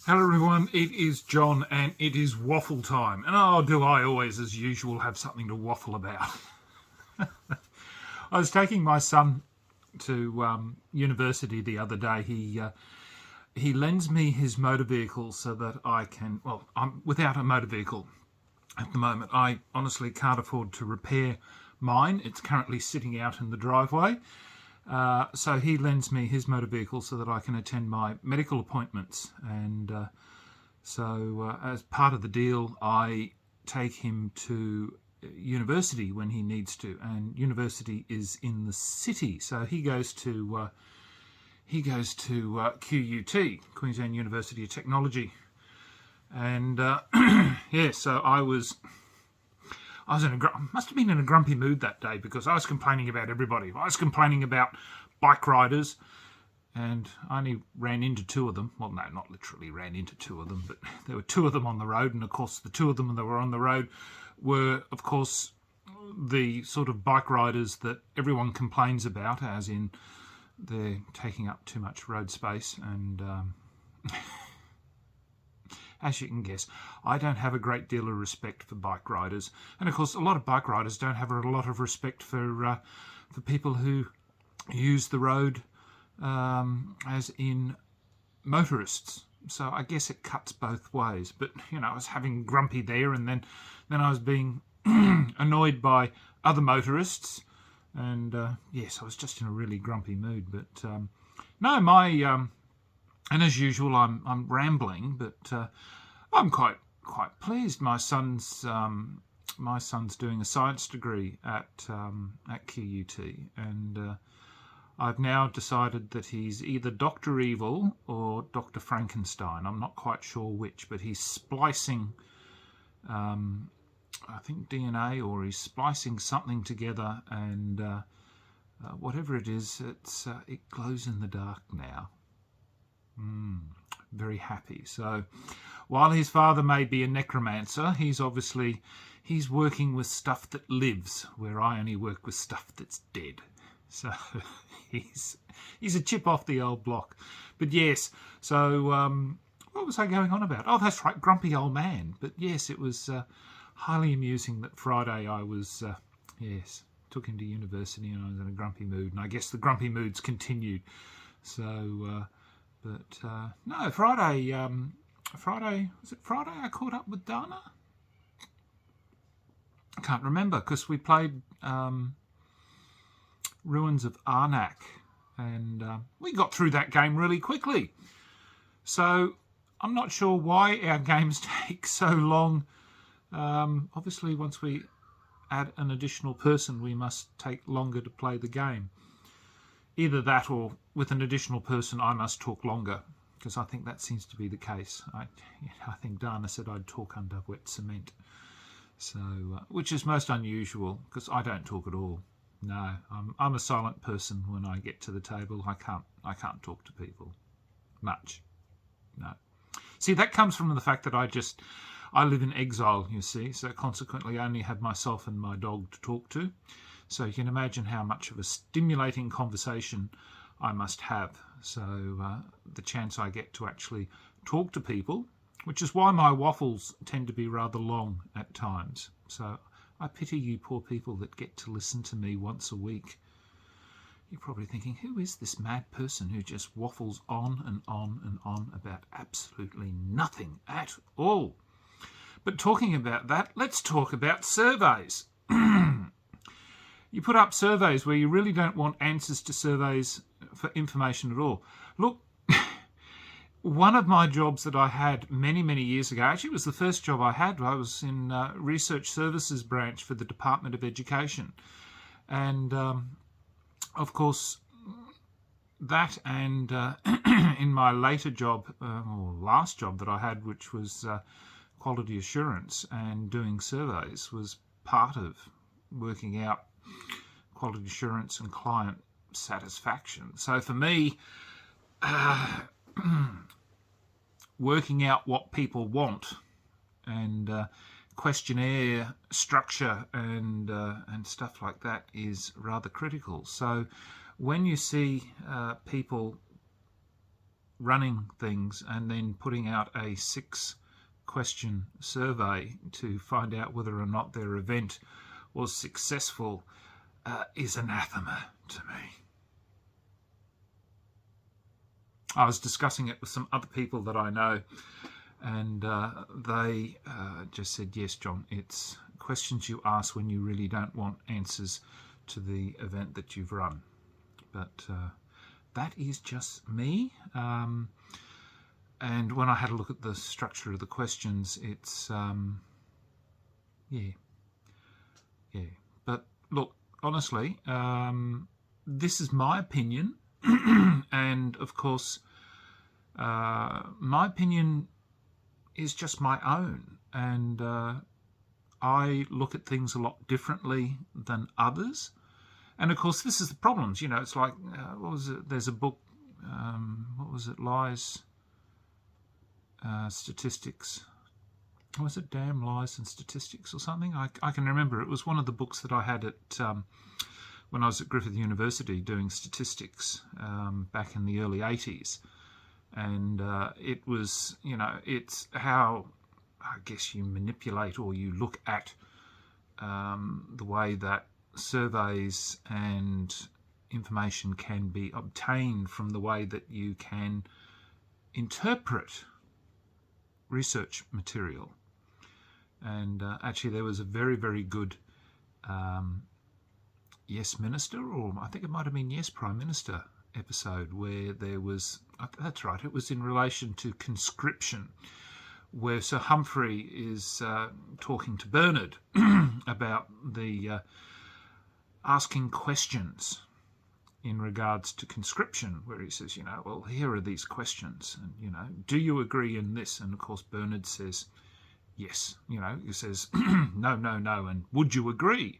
Hello everyone, it is John and it is waffle time. And oh, do I always, as usual, have something to waffle about. I was taking my son to university the other day. He lends me his motor vehicle so that I can, well, I'm without a motor vehicle at the moment. I honestly can't afford to repair mine. It's currently sitting out in the driveway. So he lends me his motor vehicle so that I can attend my medical appointments. And so as part of the deal, I take him to university when he needs to. And university is in the city. So he goes to QUT, Queensland University of Technology. And yeah, so I was must have been in a grumpy mood that day because I was complaining about everybody. I was complaining about bike riders, and I only ran into two of them. Well, no, not literally ran into two of them, but there were two of them on the road, and of course the two of them that were on the road were, of course, the sort of bike riders that everyone complains about, as in they're taking up too much road space and... As you can guess, I don't have a great deal of respect for bike riders. And of course, a lot of bike riders don't have a lot of respect for people who use the road as in motorists. So I guess it cuts both ways. But, you know, I was having grumpy there, and then I was being annoyed by other motorists. And, yes, I was just in a really grumpy mood. But, no, my... and as usual, I'm rambling, but I'm quite pleased. My son's doing a science degree at QUT, and I've now decided that he's either Dr. Evil or Dr. Frankenstein. I'm not quite sure which, but he's splicing, I think DNA, or he's splicing something together, and whatever it is, it glows in the dark now. Very happy. So while his father may be a necromancer, he's working with stuff that lives, where I only work with stuff that's dead. So he's a chip off the old block. But yes, so what was I going on about? Oh, that's right, grumpy old man. But yes, it was highly amusing that Friday I was, took him to university and I was in a grumpy mood. And I guess the grumpy moods continued. So... But no, Friday, was it Friday I caught up with Dana? I can't remember because we played Ruins of Arnak, and we got through that game really quickly. So I'm not sure why our games take so long. Obviously, once we add an additional person, we must take longer to play the game. Either that, or with an additional person, I must talk longer, because I think that seems to be the case. I think Dana said I'd talk under wet cement, so which is most unusual, because I don't talk at all. No, I'm a silent person when I get to the table. I can't talk to people much. No. See, that comes from the fact that I live in exile, you see, so consequently I only have myself and my dog to talk to. So you can imagine how much of a stimulating conversation I must have. So the chance I get to actually talk to people, which is why my waffles tend to be rather long at times. So I pity you poor people that get to listen to me once a week. You're probably thinking, who is this mad person who just waffles on and on and on about absolutely nothing at all? But talking about that, let's talk about surveys. You put up surveys where you really don't want answers to surveys for information at all. Look, one of my jobs that I had many, many years ago, actually it was the first job I had. I was in research services branch for the Department of Education. And, of course, that and in my later job, or last job that I had, which was quality assurance and doing surveys, was part of working out quality assurance and client satisfaction. So for me, working out what people want and questionnaire structure and stuff like that is rather critical. So when you see people running things and then putting out a 6-question survey to find out whether or not their event was successful is anathema to me. I was discussing it with some other people that I know, and they just said, yes, John, it's questions you ask when you really don't want answers to the event that you've run. But that is just me. And when I had a look at the structure of the questions, it's, yeah. But look, honestly, this is my opinion. And of course, my opinion is just my own. And I look at things a lot differently than others. And of course, this is the problems. You know, it's like, what was it? There's a book, what was it? Lies, Statistics. Was it Damn Lies and Statistics or something? I can remember. It was one of the books that I had at when I was at Griffith University doing statistics back in the early 80s. And it was, you know, it's how, I guess, you manipulate or you look at the way that surveys and information can be obtained from the way that you can interpret research material. And actually there was a very, very good Yes Minister, or I think it might have been Yes Prime Minister episode where there was, that's right, it was in relation to conscription, where Sir Humphrey is talking to Bernard about the asking questions in regards to conscription, where he says, you know, well, here are these questions, and, you know, do you agree in this? And of course Bernard says, yes, you know, he says, no, and would you agree?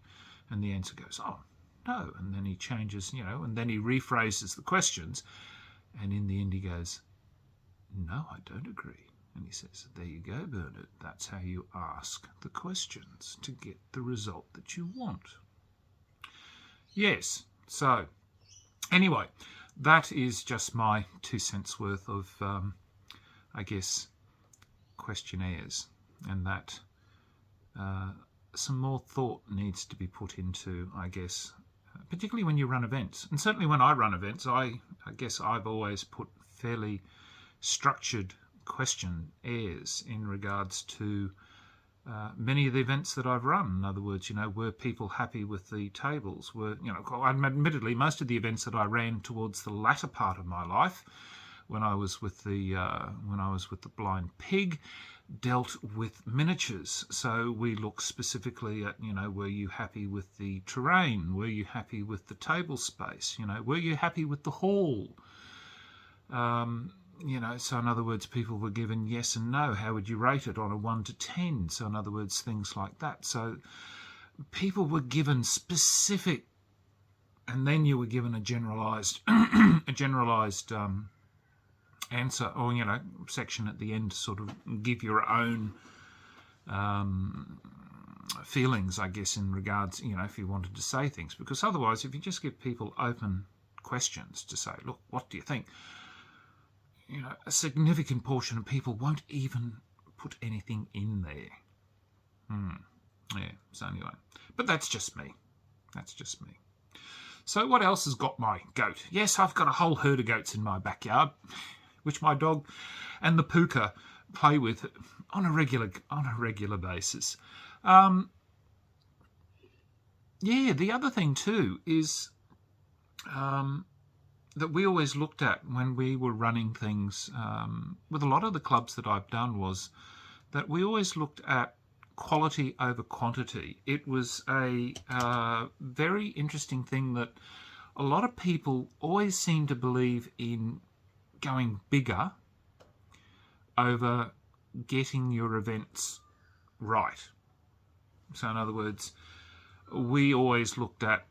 And the answer goes, oh, no. And then he changes, you know, and then he rephrases the questions, and in the end he goes, no, I don't agree. And he says, there you go, Bernard, that's how you ask the questions to get the result that you want. Yes, so anyway, that is just my 2 cents worth of, I guess, questionnaires, and that some more thought needs to be put into, I guess, particularly when you run events. And certainly when I run events, I guess I've always put fairly structured questionnaires in regards to many of the events that I've run. In other words, you know, were people happy with the tables? Were, you know, admittedly, most of the events that I ran towards the latter part of my life, when I was with the Blind Pig, dealt with miniatures. So we look specifically at, you know, were you happy with the terrain? Were you happy with the table space? You know, were you happy with the hall? You know, so in other words, people were given yes and no. How would you rate it on a 1 to 10? So in other words, things like that. So people were given specific, and then you were given a generalised, answer, or, you know, section at the end to sort of give your own feelings, I guess, in regards, you know, if you wanted to say things. Because otherwise, if you just give people open questions to say, look, what do you think? You know, a significant portion of people won't even put anything in there. Yeah, so anyway. But that's just me. That's just me. So what else has got my goat? Yes, I've got a whole herd of goats in my backyard, which my dog and the puka play with on a regular basis. Yeah, the other thing too is that we always looked at when we were running things with a lot of the clubs that I've done was that we always looked at quality over quantity. It was a very interesting thing that a lot of people always seem to believe in going bigger over getting your events right. So in other words, we always looked at,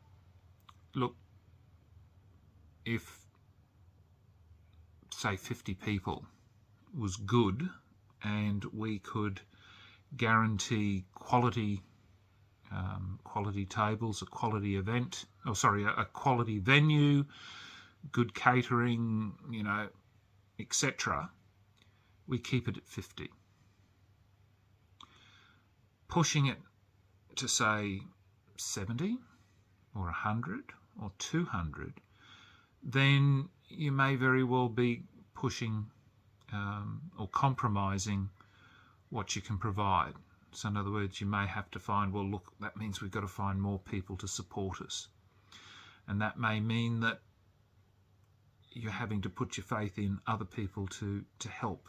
look, if say 50 people was good and we could guarantee quality tables, a quality event, a quality venue, good catering, you know, etc., we keep it at 50. Pushing it to, say, 70 or 100 or 200, then you may very well be pushing or compromising what you can provide. So in other words, you may have to find, well, look, that means we've got to find more people to support us. And that may mean that you're having to put your faith in other people to help.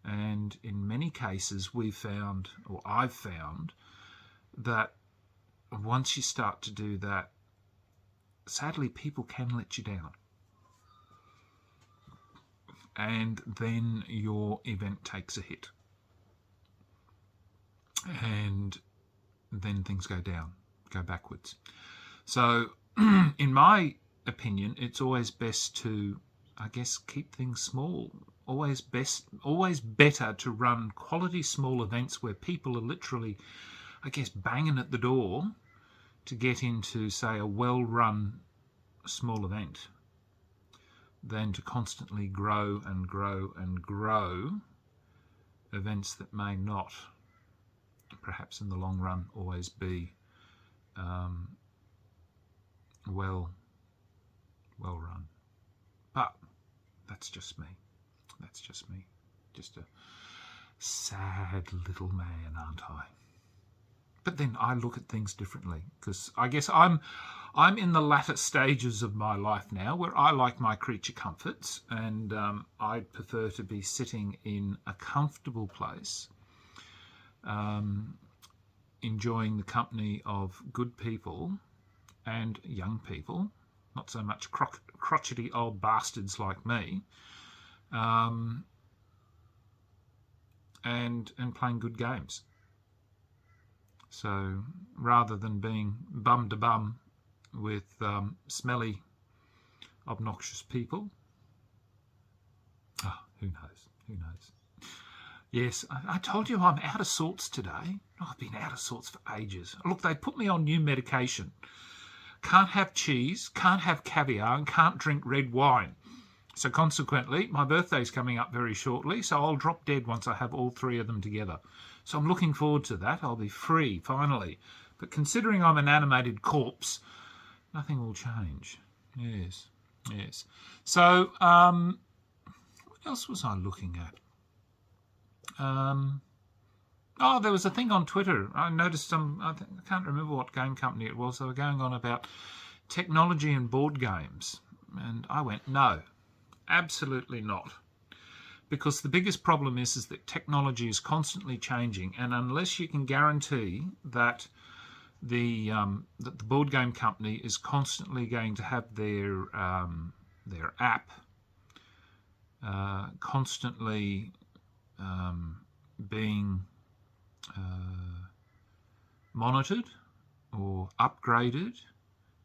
And in many cases, we've found, or I've found, that once you start to do that, sadly, people can let you down. And then your event takes a hit. And then things go down, go backwards. So, in my opinion, it's always best to, I guess, keep things small. Always better to run quality small events where people are literally, I guess, banging at the door to get into, say, a well-run small event, than to constantly grow and grow and grow events that may not, perhaps in the long run, always be well run. But that's just me. That's just me. Just a sad little man, aren't I? But then I look at things differently, because I guess I'm in the latter stages of my life now where I like my creature comforts, and I'd prefer to be sitting in a comfortable place, enjoying the company of good people and young people, not so much crotchety old bastards like me, and playing good games. So rather than being bum to bum with smelly, obnoxious people, who knows. Yes, I told you I'm out of sorts today. I've been out of sorts for ages. Look, they put me on new medication. Can't have cheese, can't have caviar, and can't drink red wine. So consequently, my birthday's coming up very shortly, so I'll drop dead once I have all three of them together. So I'm looking forward to that. I'll be free, finally. But considering I'm an animated corpse, nothing will change. Yes. So, what else was I looking at? There was a thing on Twitter. I noticed I can't remember what game company it was. They were going on about technology and board games. And I went, no, absolutely not. Because the biggest problem is that technology is constantly changing, and unless you can guarantee that the board game company is constantly going to have their app constantly being monitored or upgraded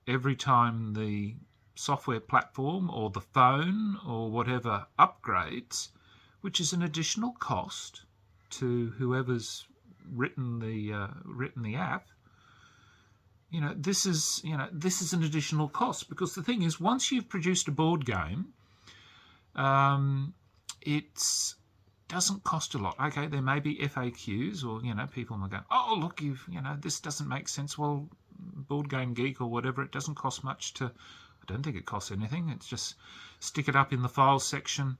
every time the software platform or the phone or whatever upgrades, which is an additional cost to whoever's written the app. This is an additional cost, because the thing is, once you've produced a board game, it doesn't cost a lot. Okay, there may be FAQs, or people might go, oh look, this doesn't make sense. Well, Board Game Geek or whatever, it doesn't cost much to. I don't think it costs anything. It's just stick it up in the files section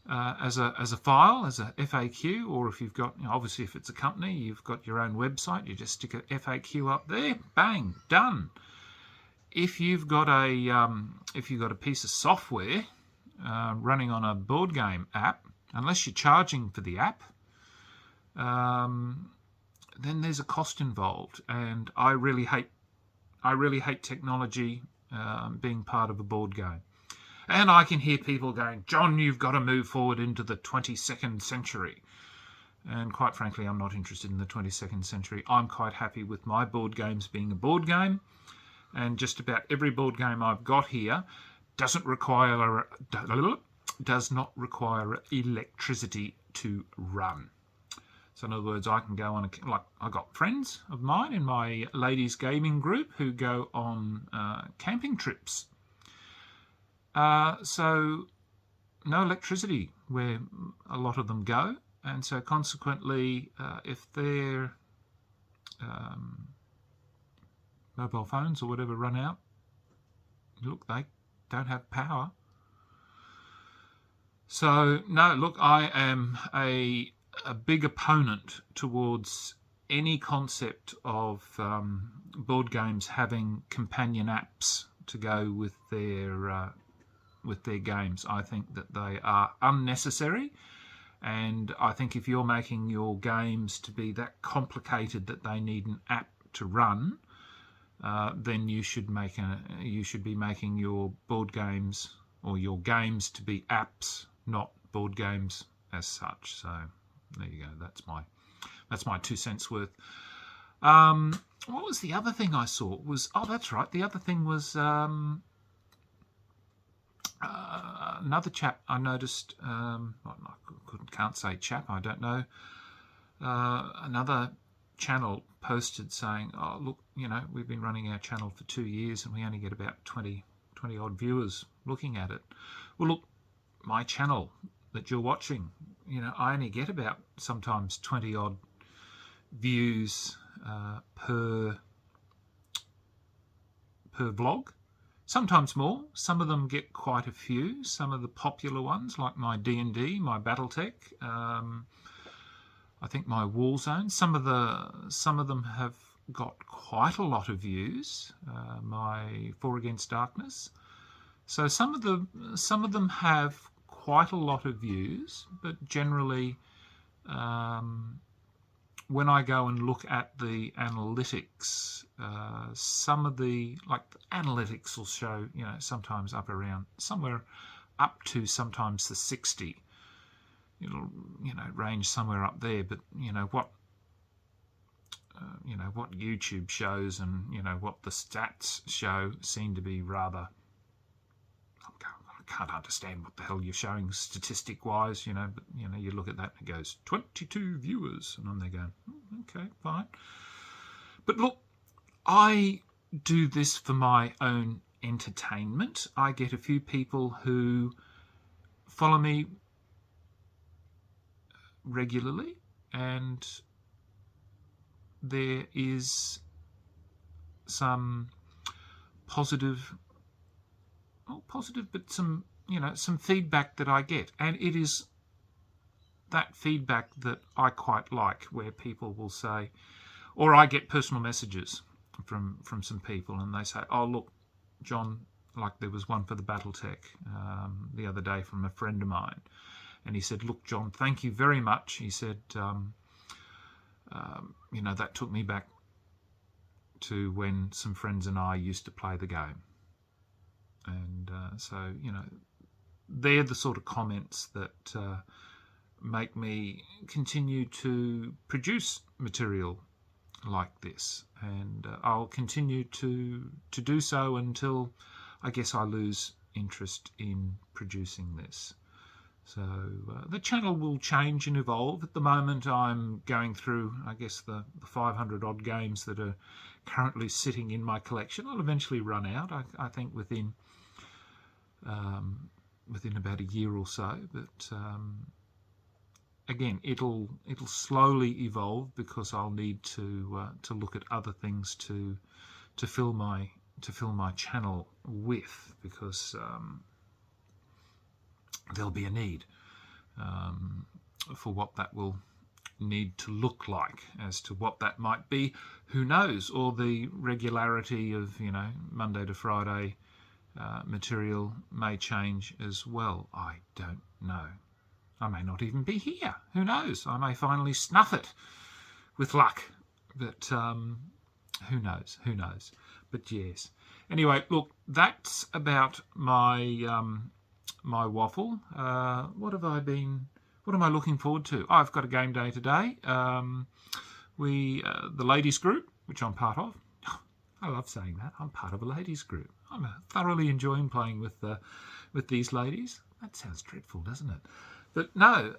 as a file, as a FAQ, or if you've got, obviously if it's a company, you've got your own website, you just stick a FAQ up there, bang, done. If you've got a piece of software running on a board game app, unless you're charging for the app, then there's a cost involved, and I really hate technology being part of a board game. And I can hear people going, John, you've got to move forward into the 22nd century. And quite frankly, I'm not interested in the 22nd century. I'm quite happy with my board games being a board game. And just about every board game I've got here does not require electricity to run. So in other words, I can go on, I've got friends of mine in my ladies gaming group who go on camping trips. So no electricity where a lot of them go, and so consequently, if their mobile phones or whatever run out, look, they don't have power. So no, look, I am a big opponent towards any concept of board games having companion apps to go with their games. I think that they are unnecessary, and I think if you're making your games to be that complicated that they need an app to run, then you should be making your board games or your games to be apps, not board games as such. So there you go. That's my 2 cents worth. What was the other thing I saw? That's right. The other thing was another chap I noticed. Can't say chap. I don't know. Another channel posted saying, "Oh, look, we've been running our channel for 2 years and we only get about 20 odd viewers looking at it." Well, look, my channel that you're watching, I only get about sometimes 20 odd views per vlog, sometimes more. Some of them get quite a few. Some of the popular ones, like my D&D, my BattleTech, I think my Warzone, some of them have got quite a lot of views. My 4 Against Darkness. So some of them have quite a lot of views, but generally, when I go and look at the analytics, some of the analytics will show, sometimes up around somewhere up to sometimes the 60. It'll, range somewhere up there. But what YouTube shows and what the stats show seem to be rather. I can't understand what the hell you're showing statistic-wise, but, you look at that and it goes 22 viewers, and I'm there going, okay, fine. But look, I do this for my own entertainment. I get a few people who follow me regularly, and there is some positive, but some feedback that I get, and it is that feedback that I quite like, where people will say, or I get personal messages from some people, and they say, "Oh, look, John," like there was one for the BattleTech the other day from a friend of mine, and he said, "Look, John, thank you very much." He said, that took me back to when some friends and I used to play the game. And so, they're the sort of comments that make me continue to produce material like this. And I'll continue to do so until I guess I lose interest in producing this. So the channel will change and evolve. At the moment, I'm going through, I guess, the 500 odd games that are currently sitting in my collection. I'll eventually run out, I think, within about a year or so. But again, it'll slowly evolve, because I'll need to look at other things to fill my channel with, because there'll be a need for what that will need to look like. As to what that might be, who knows? Or the regularity of Monday to Friday material may change as well. I don't know. I may not even be here. Who knows? I may finally snuff it with luck. But who knows? Who knows? But yes. Anyway, look, that's about my my waffle. What am I looking forward to? I've got a game day today. The ladies group, which I'm part of. I love saying that. I'm part of a ladies group. I'm thoroughly enjoying playing with these ladies. That sounds dreadful, doesn't it? But no.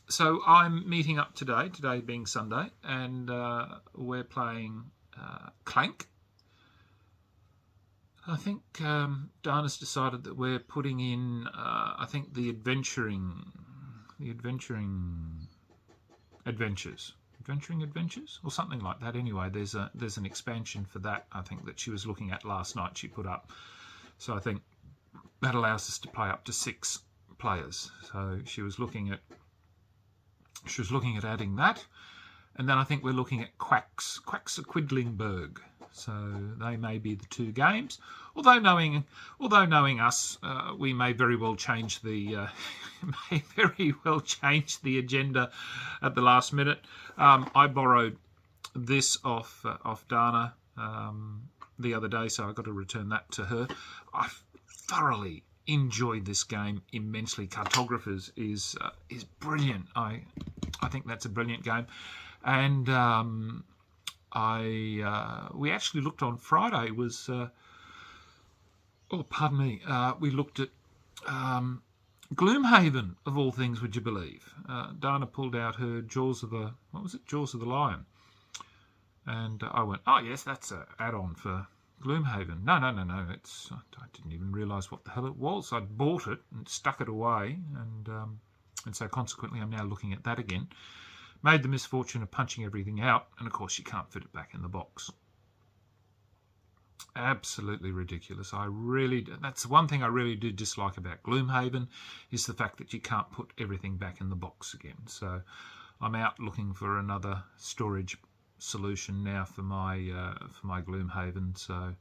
So I'm meeting up today being Sunday, and we're playing Clank. I think Dana's decided that we're putting in, I think, the adventuring adventures, or something like that. Anyway, there's an expansion for that, I think, that she was looking at last night. She put up, so I think that allows us to play up to 6 players. So she was looking at adding that, and then I think we're looking at Quacks of Quedlinburg. So they may be the 2 games. Although knowing us, we may very well change the agenda at the last minute. I borrowed this off Dana the other day, so I've got to return that to her. I thoroughly enjoyed this game immensely. Cartographers is brilliant. I think that's a brilliant game, and we actually looked on Friday. Was we looked at Gloomhaven, of all things, would you believe? Dana pulled out her Jaws of the Lion, and I went, oh yes, that's an add-on for Gloomhaven. No, I didn't even realise what the hell it was. I'd bought it and stuck it away, and so consequently I'm now looking at that again. Made the misfortune of punching everything out, and of course you can't fit it back in the box. Absolutely ridiculous. That's one thing I really do dislike about Gloomhaven, is the fact that you can't put everything back in the box again. So I'm out looking for another storage solution now for my Gloomhaven. So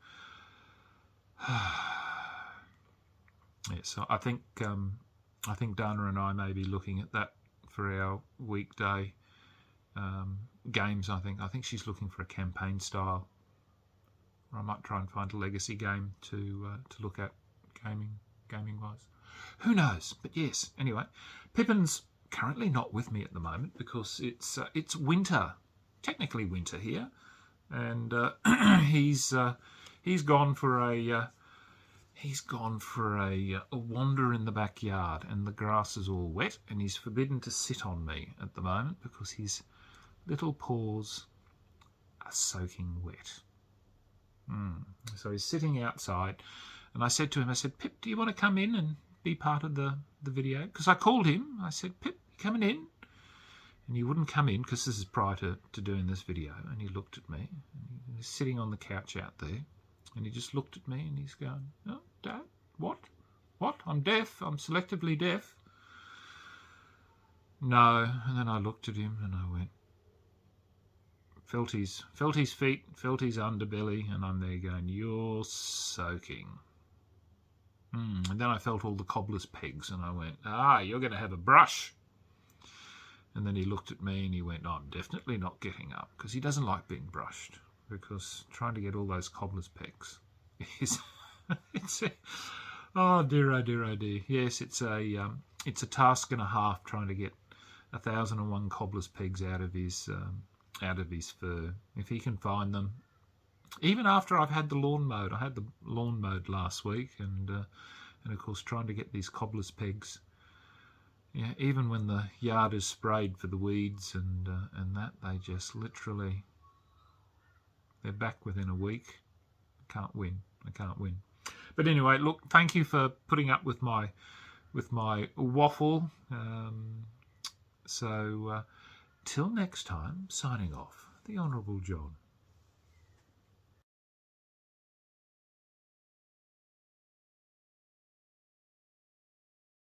yeah, so I think Dana and I may be looking at that for our weekday games. I think she's looking for a campaign style, or I might try and find a legacy game to look at gaming wise. Who knows? But yes. Anyway, Pippin's currently not with me at the moment because it's winter, technically winter here, and he's gone for a wander in the backyard, and the grass is all wet, and he's forbidden to sit on me at the moment because his little paws are soaking wet. So he's sitting outside, and I said to him, Pip, do you want to come in and be part of the video? Because I called him. I said, Pip, you coming in? And he wouldn't come in because this is prior to doing this video. And he looked at me, and he was sitting on the couch out there, and he just looked at me, and he's going, oh, Dad, what? I'm deaf. I'm selectively deaf. No. And then I looked at him, and I went, felt his feet, felt his underbelly, and I'm there going, you're soaking. And then I felt all the cobbler's pegs, and I went, you're going to have a brush. And then he looked at me, and he went, I'm definitely not getting up, because he doesn't like being brushed, because trying to get all those cobbler's pegs is oh dear. Yes, it's a task and a half trying to get 1,001 cobbler's pegs out of his fur, if he can find them. Even after I've had the lawn mowed, I had the lawn mowed last week, and of course trying to get these cobbler's pegs. Yeah, even when the yard is sprayed for the weeds and that, they just literally, they're back within a week. I can't win. But anyway, look, thank you for putting up with my waffle. So till next time, signing off, the Honourable John.